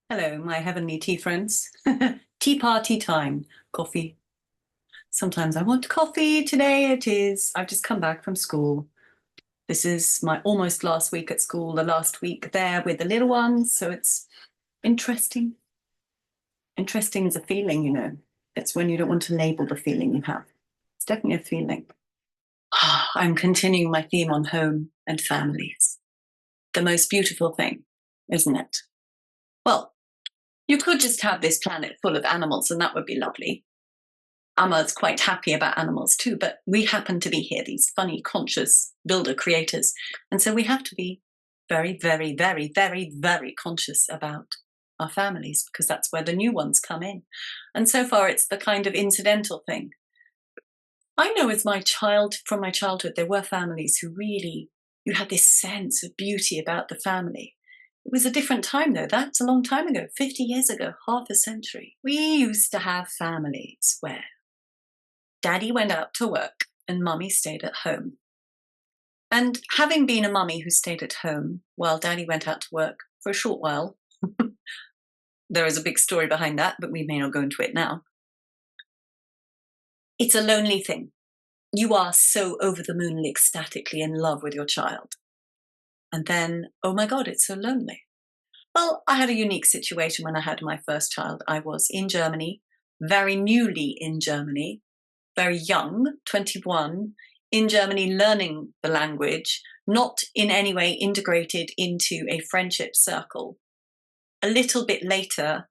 Hello, my heavenly tea friends. Tea party time. Coffee. Sometimes I want coffee. Today it is. I've just come back from school. This is my almost last week at school, the last week there with the little ones. So it's interesting. Interesting is a feeling, you know. It's when you don't want to label the feeling you have. It's definitely a feeling. I'm continuing my theme on home and families. The most beautiful thing, isn't it? Well, you could just have this planet full of animals and that would be lovely. Amma's quite happy about animals too, but we happen to be here, these funny, conscious builder creators. And so we have to be very, very, very, very, very conscious about our families because that's where the new ones come in. And so far, it's the kind of incidental thing. I know from my childhood, there were families who really, you had this sense of beauty about the family. It was a different time though. That's a long time ago, 50 years ago, half a century. We used to have families where Daddy went out to work and Mummy stayed at home. And having been a mummy who stayed at home while Daddy went out to work for a short while, there is a big story behind that, but we may not go into it now. It's a lonely thing. You are so over the moon ecstatically in love with your child. And then, oh my God, it's so lonely. Well, I had a unique situation when I had my first child. I was in Germany, very newly in Germany, very young, 21, in Germany, learning the language, not in any way integrated into a friendship circle. A little bit later,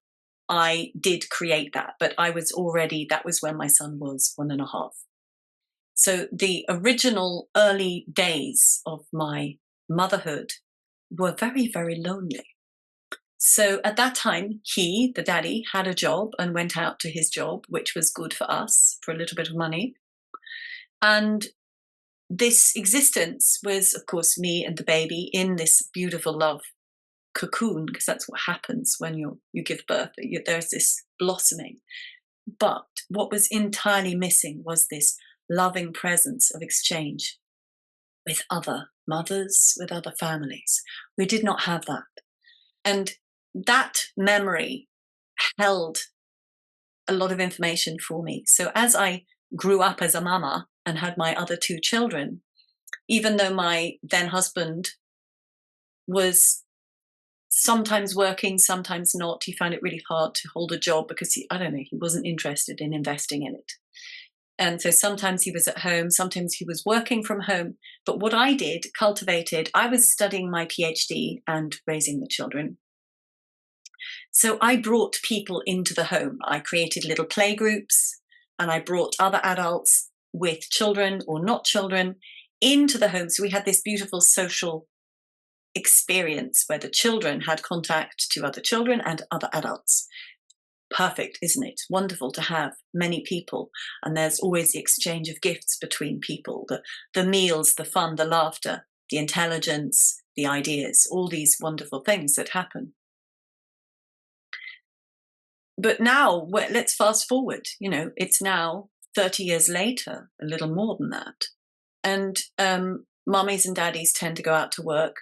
I did create that, but that was when my son was 1.5. So the original early days of my motherhood were very, very lonely. So at that time, the daddy, had a job and went out to his job, which was good for us, for a little bit of money. And this existence was, of course, me and the baby in this beautiful love cocoon, because that's what happens when you give birth. There's this blossoming. But what was entirely missing was this loving presence of exchange with other mothers, with other families. We did not have that. And that memory held a lot of information for me. So as I grew up as a mama and had my other 2 children, even though my then husband was sometimes working, sometimes not, he found it really hard to hold a job because he wasn't interested in investing in it. And so sometimes he was at home, sometimes he was working from home. But what I did, I was studying my PhD and raising the children. So I brought people into the home. I created little play groups and I brought other adults with children or not children into the home. So we had this beautiful social experience where the children had contact to other children and other adults. Perfect, isn't it? Wonderful to have many people. And there's always the exchange of gifts between people, the meals, the fun, the laughter, the intelligence, the ideas, all these wonderful things that happen. But now, let's fast forward. It's now 30 years later, a little more than that. And mummies and daddies tend to go out to work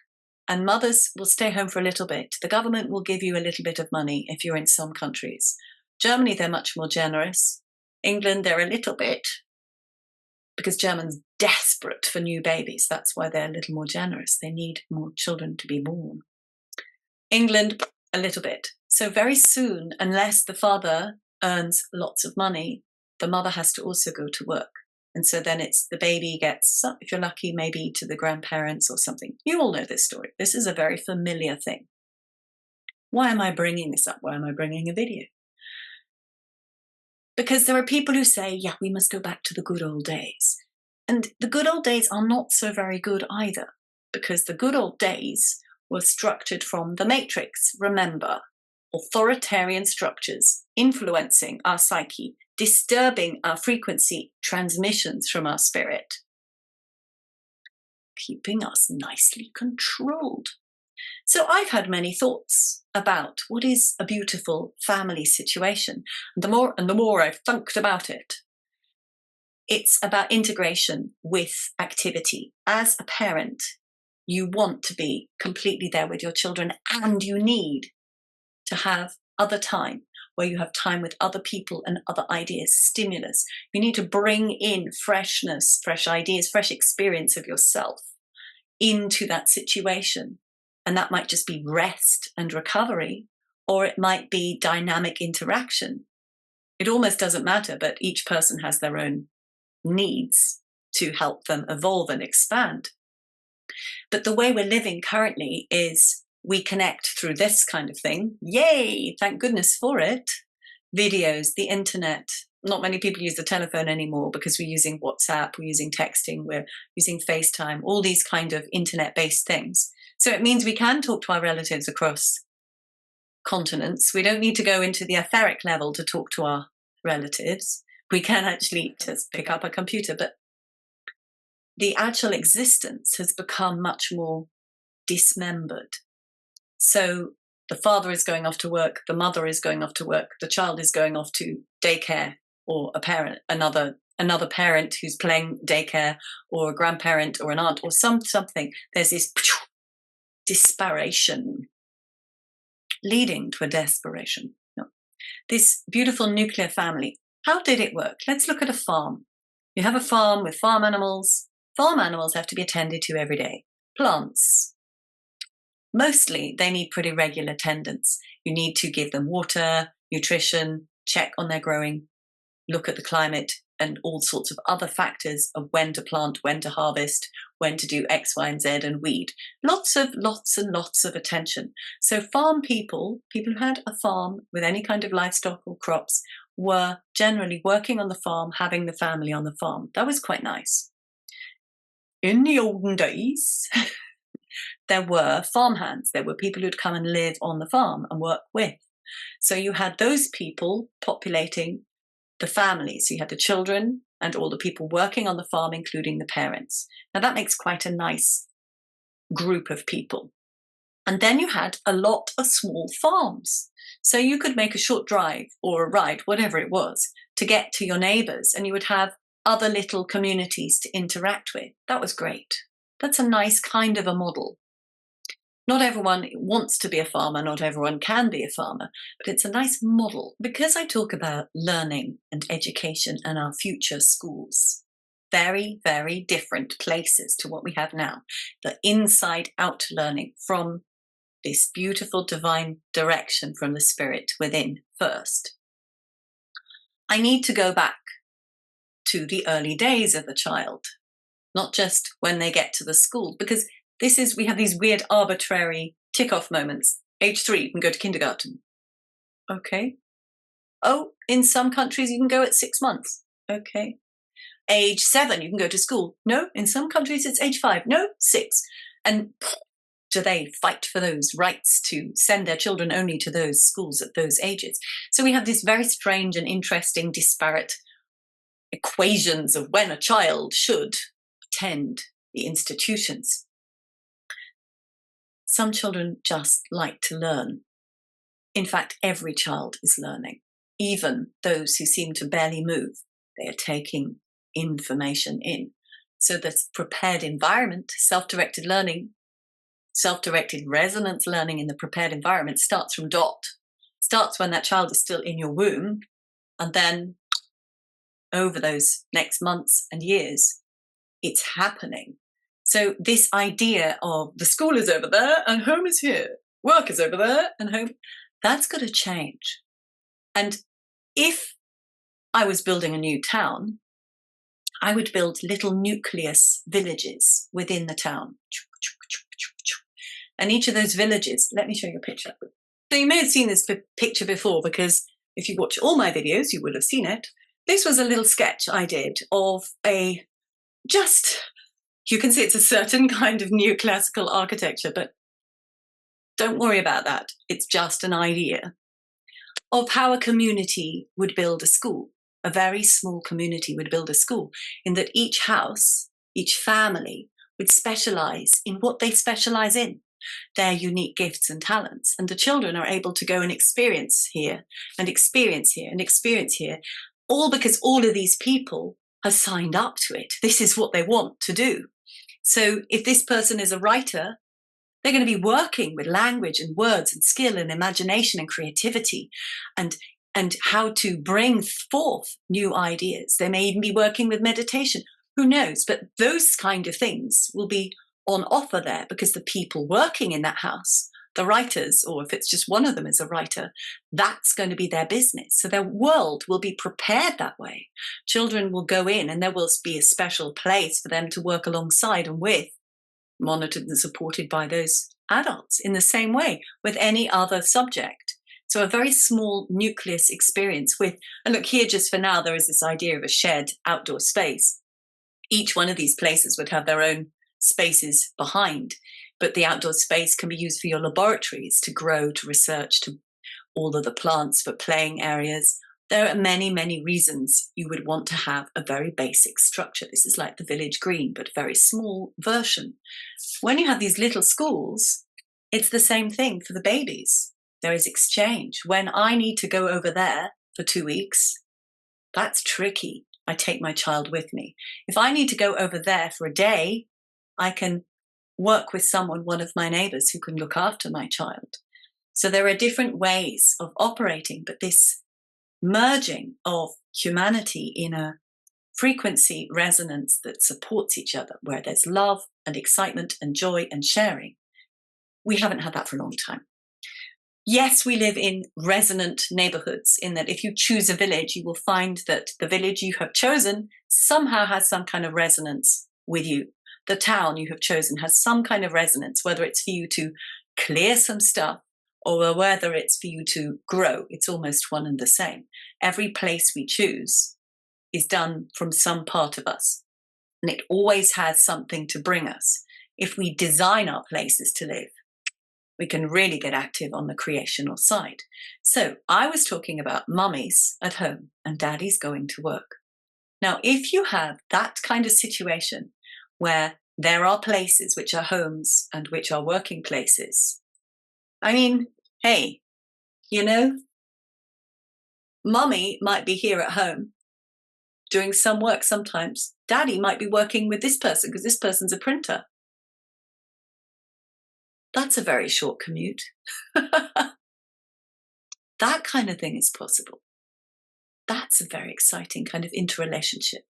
and mothers will stay home for a little bit. The government will give you a little bit of money if you're in some countries. Germany, they're much more generous. England, they're a little bit, because Germans desperate for new babies. That's why they're a little more generous. They need more children to be born. England, a little bit. So very soon, unless the father earns lots of money, the mother has to also go to work. And so then it's the baby gets, if you're lucky, maybe to the grandparents or something. You all know this story. This is a very familiar thing. Why am I bringing this up? Why am I bringing a video? Because there are people who say, yeah, we must go back to the good old days. And the good old days are not so very good either, because the good old days were structured from the matrix. Remember, authoritarian structures influencing our psyche, disturbing our frequency transmissions from our spirit, keeping us nicely controlled. So I've had many thoughts about what is a beautiful family situation. And the more I've thunked about it, it's about integration with activity. As a parent, you want to be completely there with your children, and you need to have other time, where you have time with other people and other ideas, stimulus. You need to bring in freshness, fresh ideas, fresh experience of yourself into that situation. And that might just be rest and recovery, or it might be dynamic interaction. It almost doesn't matter, but each person has their own needs to help them evolve and expand. But the way we're living currently is we connect through this kind of thing. Yay! Thank goodness for it. Videos, the internet. Not many people use the telephone anymore because we're using WhatsApp, we're using texting, we're using FaceTime, all these kind of internet-based things. So it means we can talk to our relatives across continents. We don't need to go into the etheric level to talk to our relatives. We can actually just pick up a computer, but the actual existence has become much more dismembered. So the father is going off to work, the mother is going off to work, the child is going off to daycare, or a parent, another parent who's playing daycare, or a grandparent or an aunt or something. There's this disparation leading to a desperation. No. This beautiful nuclear family, how did it work? Let's look at a farm. You have a farm with farm animals. Farm animals have to be attended to every day. Plants, mostly they need pretty regular attendance. You need to give them water, nutrition, check on their growing, look at the climate and all sorts of other factors of when to plant, when to harvest, when to do X, Y, and Z and weed. Lots and lots of attention. So farm people who had a farm with any kind of livestock or crops, were generally working on the farm, having the family on the farm. That was quite nice. In the olden days, there were farmhands. There were people who'd come and live on the farm and work with. So you had those people populating the families. So you had the children and all the people working on the farm, including the parents. Now that makes quite a nice group of people. And then you had a lot of small farms. So you could make a short drive or a ride, whatever it was, to get to your neighbours, and you would have other little communities to interact with. That was great. That's a nice kind of a model. Not everyone wants to be a farmer, not everyone can be a farmer, but it's a nice model. Because I talk about learning and education and our future schools, very, very different places to what we have now. The inside-out learning from this beautiful divine direction from the spirit within first. I need to go back to the early days of the child, not just when they get to the school, because we have these weird arbitrary tick-off moments. Age 3, you can go to kindergarten. Okay. Oh, in some countries you can go at 6 months. Okay. Age 7, you can go to school. No, in some countries it's age 5. No, 6. And do they fight for those rights to send their children only to those schools at those ages? So we have this very strange and interesting disparate equations of when a child should attend the institutions. Some children just like to learn. In fact, every child is learning. Even those who seem to barely move, they are taking information in. So this prepared environment, self-directed learning, self-directed resonance learning in the prepared environment starts from dot. Starts when that child is still in your womb, and then over those next months and years, it's happening. So this idea of the school is over there and home is here, work is over there and home, that's got to change. And if I was building a new town, I would build little nucleus villages within the town. And each of those villages, let me show you a picture. So you may have seen this picture before, because if you watch all my videos, you will have seen it. This was a little sketch I did of you can see it's a certain kind of neoclassical architecture, but don't worry about that. It's just an idea of how a community would build a school. A very small community would build a school, in that each house, each family would specialize in what they specialize in, their unique gifts and talents. And the children are able to go and experience here and experience here and experience here, all because all of these people have signed up to it. This is what they want to do. So if this person is a writer, They're going to be working with language and words and skill and imagination and creativity and how to bring forth new ideas. They may even be working with meditation. Who knows? But those kind of things will be on offer there because the people working in that house, the writers, or if it's just one of them as a writer, that's going to be their business. So their world will be prepared that way. Children will go in and there will be a special place for them to work alongside and with, monitored and supported by those adults in the same way with any other subject. So a very small nucleus experience with, and look here just for now, there is this idea of a shared outdoor space. Each one of these places would have their own spaces behind, but the outdoor space can be used for your laboratories to grow, to research, to all of the plants, for playing areas. There are many, many reasons you would want to have a very basic structure. This is like the village green, but a very small version. When you have these little schools, it's the same thing for the babies. There is exchange. When I need to go over there for 2 weeks, that's tricky. I take my child with me. If I need to go over there for a day, I can work with someone, one of my neighbors, who can look after my child. So there are different ways of operating, but this merging of humanity in a frequency resonance that supports each other, where there's love and excitement and joy and sharing, we haven't had that for a long time. Yes, we live in resonant neighborhoods in that if you choose a village, you will find that the village you have chosen somehow has some kind of resonance with you. The town you have chosen has some kind of resonance, whether it's for you to clear some stuff or whether it's for you to grow. It's almost one and the same. Every place we choose is done from some part of us, and it always has something to bring us. If we design our places to live, we can really get active on the creational side. So I was talking about mummies at home and daddies going to work. Now, if you have that kind of situation where there are places which are homes and which are working places, I mean, hey, you know, mummy might be here at home doing some work sometimes. Daddy might be working with this person because this person's a printer. That's a very short commute. That kind of thing is possible. That's a very exciting kind of interrelationship.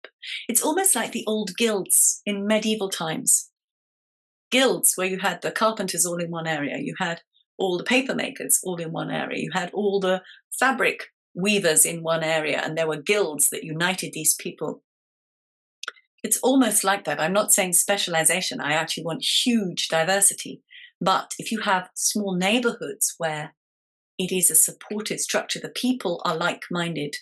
It's almost like the old guilds in medieval times. Guilds where you had the carpenters all in one area, you had all the paper makers all in one area, you had all the fabric weavers in one area, and there were guilds that united these people. It's almost like that. I'm not saying specialization. I actually want huge diversity. But if you have small neighborhoods where it is a supportive structure, the people are like-minded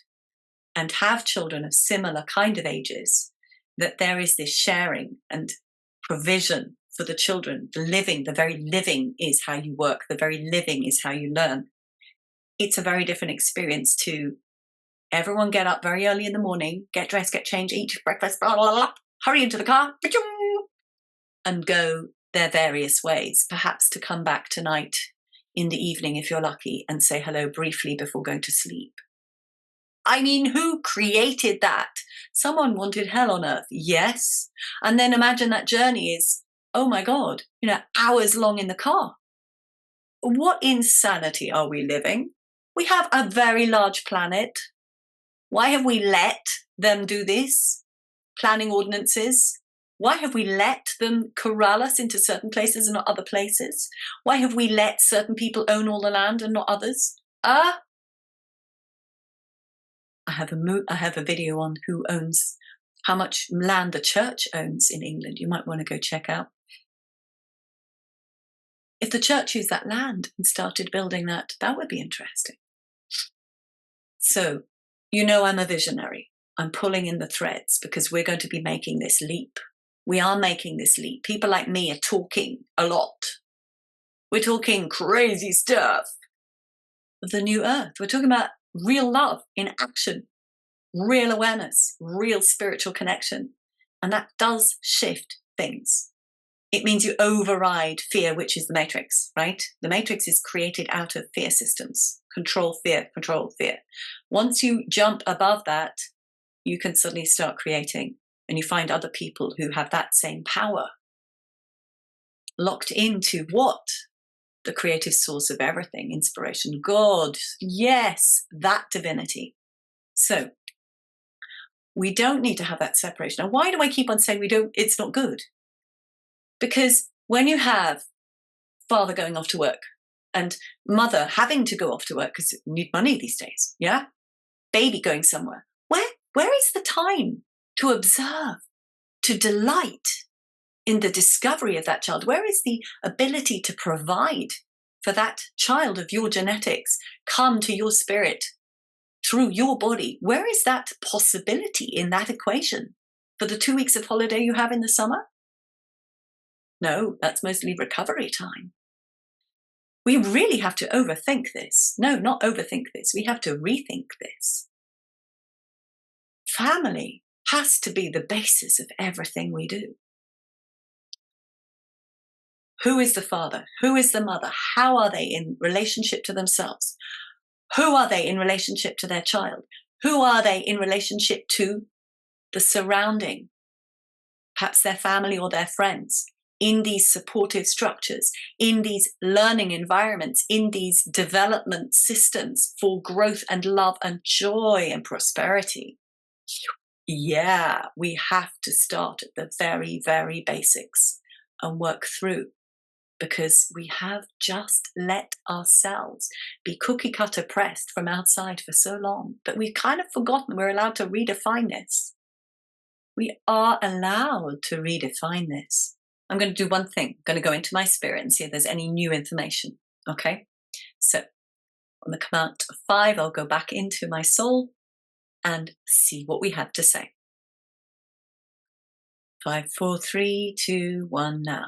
and have children of similar kind of ages, that there is this sharing and provision for the children. The living, the very living is how you work. The very living is how you learn. It's a very different experience to everyone get up very early in the morning, get dressed, get changed, eat breakfast, blah, blah, blah, hurry into the car, and go their various ways, perhaps to come back tonight in the evening if you're lucky and say hello briefly before going to sleep. I mean, who created that? Someone wanted hell on earth, yes. And then imagine that journey is, oh my God, hours long in the car. What insanity are we living? We have a very large planet. Why have we let them do this? Planning ordinances. Why have we let them corral us into certain places and not other places? Why have we let certain people own all the land and not others? I have a video on who owns, how much land the church owns in England. You might want to go check out. If the church used that land and started building that, that would be interesting. So, I'm a visionary. I'm pulling in the threads because we're going to be making this leap. We are making this leap. People like me are talking a lot. We're talking crazy stuff of the new earth. We're talking about real love in action, real awareness, real spiritual connection. And that does shift things. It means you override fear, which is the matrix, right? The matrix is created out of fear systems. Control, fear, control, fear. Once you jump above that, you can suddenly start creating, and you find other people who have that same power. locked into what? The creative source of everything, inspiration, God, yes, that divinity. So we don't need to have that separation. Now, why do I keep on saying it's not good? Because when you have father going off to work and mother having to go off to work because you need money these days, yeah? Baby going somewhere, where is the time to observe, to delight in the discovery of that child? Where is the ability to provide for that child of your genetics, come to your spirit through your body? Where is that possibility in that equation for the 2 weeks of holiday you have in the summer? No, that's mostly recovery time. We really have to overthink this. No, not overthink this. We have to rethink this. Family has to be the basis of everything we do. Who is the father? Who is the mother? How are they in relationship to themselves? Who are they in relationship to their child? Who are they in relationship to the surrounding, perhaps their family or their friends, in these supportive structures, in these learning environments, in these development systems for growth and love and joy and prosperity? Yeah, we have to start at the very, very basics and work through, because we have just let ourselves be cookie cutter pressed from outside for so long that we've kind of forgotten we're allowed to redefine this. We are allowed to redefine this. I'm going to do one thing. I'm going to go into my spirit and see if there's any new information. Okay? So on the count of 5, I'll go back into my soul and see what we have to say. 5, 4, 3, 2, 1, now.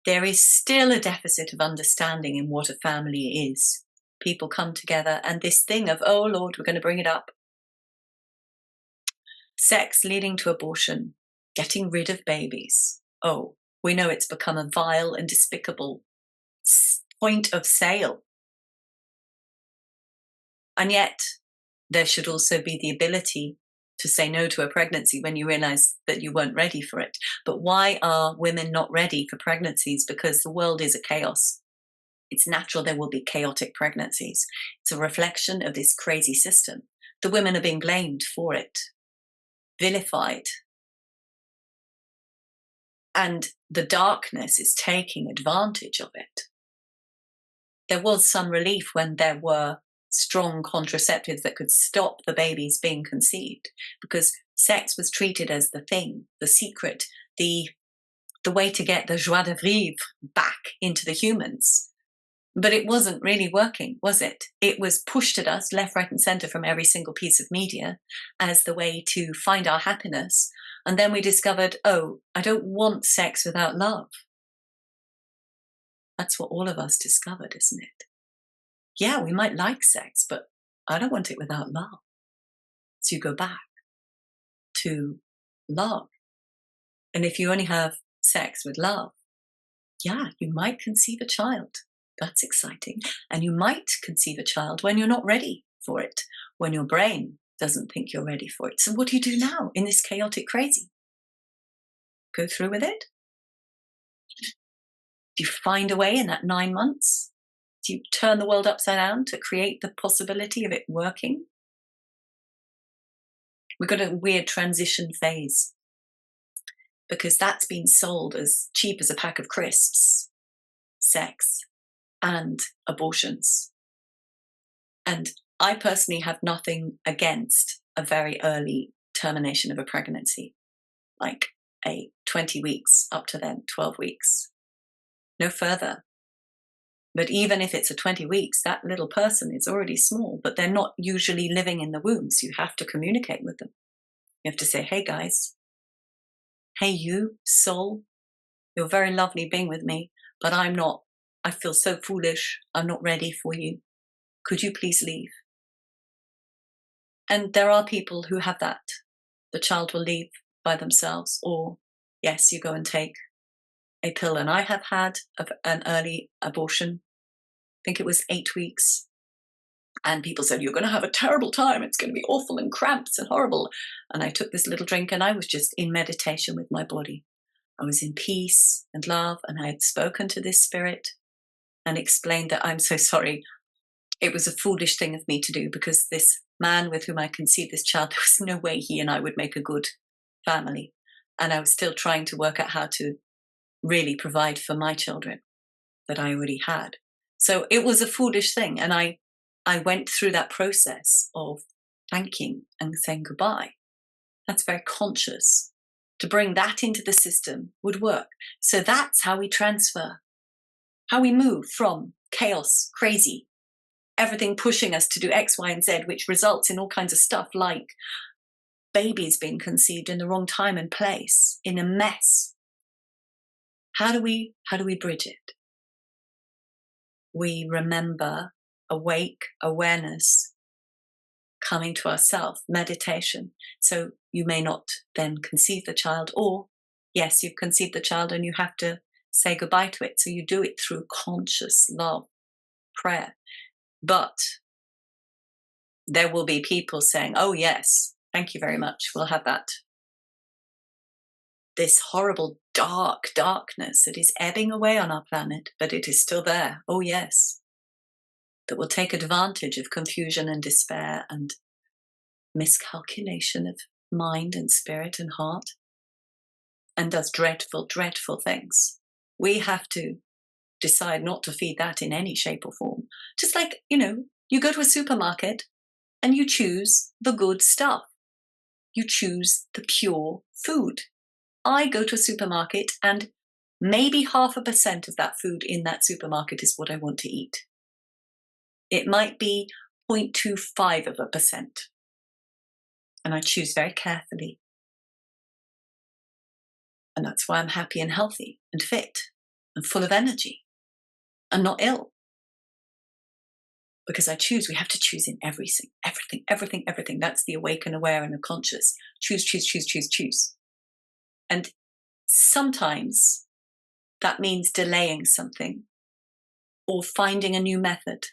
There is still a deficit of understanding in what a family is. People come together and this thing of, oh Lord, we're going to bring it up. Sex leading to abortion, getting rid of babies. Oh, we know it's become a vile and despicable point of sale. And yet there should also be the ability to say no to a pregnancy when you realize that you weren't ready for it. But why are women not ready for pregnancies? Because the world is a chaos. It's natural there will be chaotic pregnancies. It's a reflection of this crazy system. The women are being blamed for it, vilified. And the darkness is taking advantage of it. There was some relief when there were strong contraceptives that could stop the babies being conceived, because sex was treated as the thing, the secret, the way to get the joie de vivre back into the humans. But it wasn't really working, was it? It was pushed at us left, right, and center from every single piece of media as the way to find our happiness. And then we discovered, oh, I don't want sex without love. That's what all of us discovered, isn't it? Yeah, we might like sex, but I don't want it without love. So you go back to love. And if you only have sex with love, yeah, you might conceive a child. That's exciting. And you might conceive a child when you're not ready for it, when your brain doesn't think you're ready for it. So what do you do now in this chaotic crazy? Go through with it? Do you find a way in that 9 months? Do you turn the world upside down to create the possibility of it working? We've got a weird transition phase, because that's been sold as cheap as a pack of crisps, sex and abortions. And I personally have nothing against a very early termination of a pregnancy, like a 20 weeks up to then 12 weeks, no further. But even if it's a 20 weeks, that little person is already small, but they're not usually living in the womb. So you have to communicate with them. You have to say, hey guys, hey you, soul, you're very lovely being with me, but I'm not. I feel so foolish. I'm not ready for you. Could you please leave? And there are people who have that. The child will leave by themselves, or yes, you go and take a pill. And I have had an early abortion. I think it was 8 weeks. And people said, you're going to have a terrible time. It's going to be awful and cramps and horrible. And I took this little drink and I was just in meditation with my body. I was in peace and love, and I had spoken to this spirit and explained that I'm so sorry. It was a foolish thing of me to do, because this man with whom I conceived this child, there was no way he and I would make a good family. And I was still trying to work out how to really provide for my children that I already had. So it was a foolish thing. And I went through that process of thanking and saying goodbye. That's very conscious. To bring that into the system would work. So that's how we transfer, how we move from chaos, crazy, everything pushing us to do X, Y, and Z, which results in all kinds of stuff like babies being conceived in the wrong time and place, in a mess. How do we bridge it? We remember, awake awareness, coming to ourselves, meditation. So you may not then conceive the child, or yes, you've conceived the child and you have to say goodbye to it. So you do it through conscious love, prayer. But there will be people saying, oh yes, thank you very much, we'll have that. This horrible darkness that is ebbing away on our planet, but it is still there. Oh yes. That will take advantage of confusion and despair and miscalculation of mind and spirit and heart, and does dreadful, dreadful things. We have to decide not to feed that in any shape or form. Just like, you go to a supermarket and you choose the good stuff. You choose the pure food. I go to a supermarket and maybe 0.5% of that food in that supermarket is what I want to eat. It might be 0.25%. And I choose very carefully. And that's why I'm happy and healthy and fit and full of energy and not ill. Because I choose. We have to choose in everything. That's the awake and aware and the conscious. Choose. And sometimes that means delaying something or finding a new method.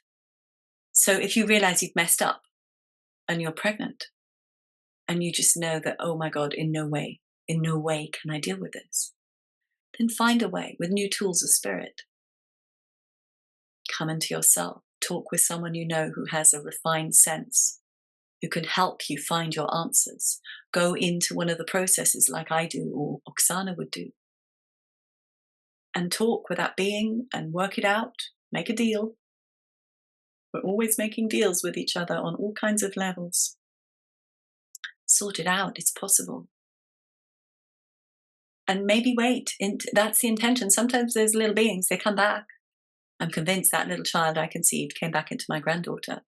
So if you realize you've messed up and you're pregnant and you just know that, oh my God, in no way can I deal with this, then find a way with new tools of spirit. Come into yourself. Talk with someone you know who has a refined sense, who can help you find your answers. Go into one of the processes like I do or Oksana would do. And talk with that being and work it out. Make a deal. We're always making deals with each other on all kinds of levels. Sort it out. It's possible. And maybe wait. That's the intention. Sometimes those little beings, they come back. I'm convinced that little child I conceived came back into my granddaughter.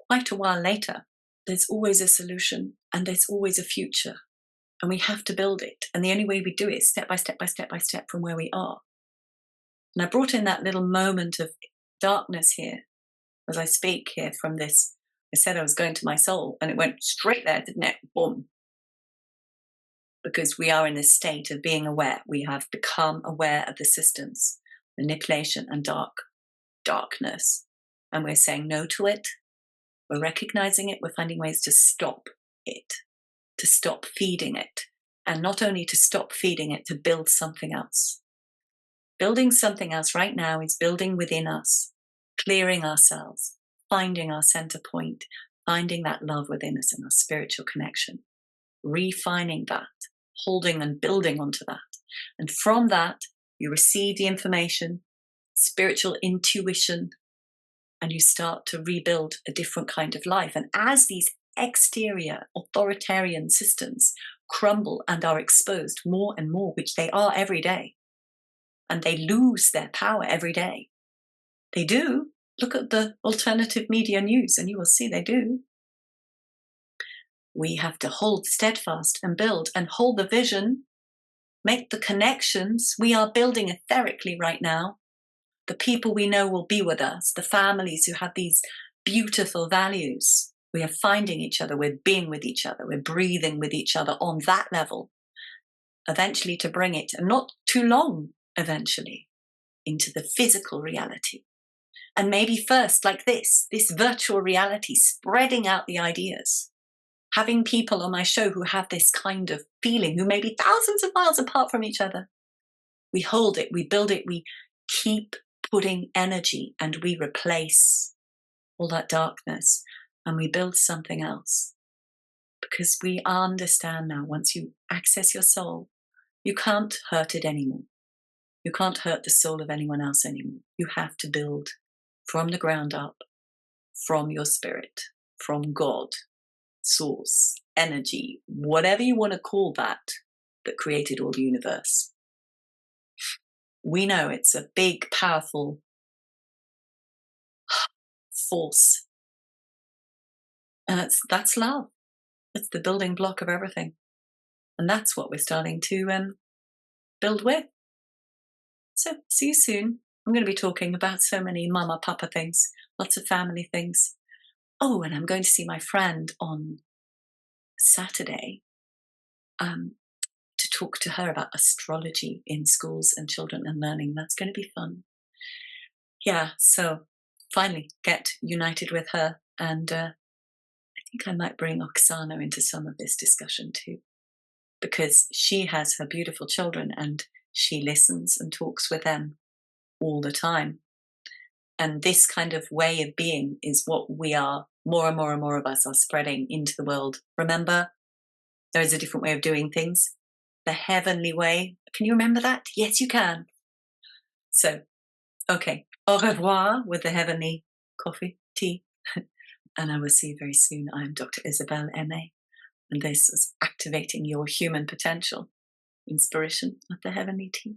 Quite a while later, there's always a solution and there's always a future. And we have to build it. And the only way we do it is step by step from where we are. And I brought in that little moment of darkness here as I speak here from this. I said I was going to my soul and it went straight there, didn't it? Boom. Because we are in this state of being aware. We have become aware of the systems, manipulation and darkness. And we're saying no to it. We're recognizing it. We're finding ways to stop it, to stop feeding it. And not only to stop feeding it, to build something else. Building something else right now is building within us, clearing ourselves, finding our center point, finding that love within us and our spiritual connection, refining that, holding and building onto that. And from that, you receive the information, spiritual intuition, and you start to rebuild a different kind of life. And as these exterior authoritarian systems crumble and are exposed more and more, which they are every day, and they lose their power every day. They do. Look at the alternative media news and you will see they do. We have to hold steadfast and build and hold the vision, make the connections. We are building etherically right now. The people we know will be with us, the families who have these beautiful values. We are finding each other, we're being with each other, we're breathing with each other on that level, eventually to bring it, and not too long, eventually, into the physical reality. And maybe first, like this virtual reality, spreading out the ideas. having people on my show who have this kind of feeling, who may be thousands of miles apart from each other. We hold it, we build it, we keep putting energy, and we replace all that darkness, and we build something else. Because we understand now, once you access your soul, you can't hurt it anymore. You can't hurt the soul of anyone else anymore. You have to build from the ground up, from your spirit, from God, source, energy, whatever you want to call that created all the universe. We know it's a big, powerful force. And that's love. It's the building block of everything. And that's what we're starting to build with. So see you soon. I'm going to be talking about so many mama, papa things, lots of family things. Oh, and I'm going to see my friend on Saturday to talk to her about astrology in schools and children and learning. That's going to be fun. Yeah, so finally get united with her. And I think I might bring Oksana into some of this discussion too, because she has her beautiful children and she listens and talks with them all the time. And this kind of way of being is what we are, more and more and more of us are spreading into the world. Remember, there is a different way of doing things. The heavenly way. Can you remember that? Yes, you can. So, okay. Au revoir with the heavenly coffee, tea. And I will see you very soon. I'm Dr. Isabel, Aimee. And this is activating your human potential. Inspiration of the heavenly tea.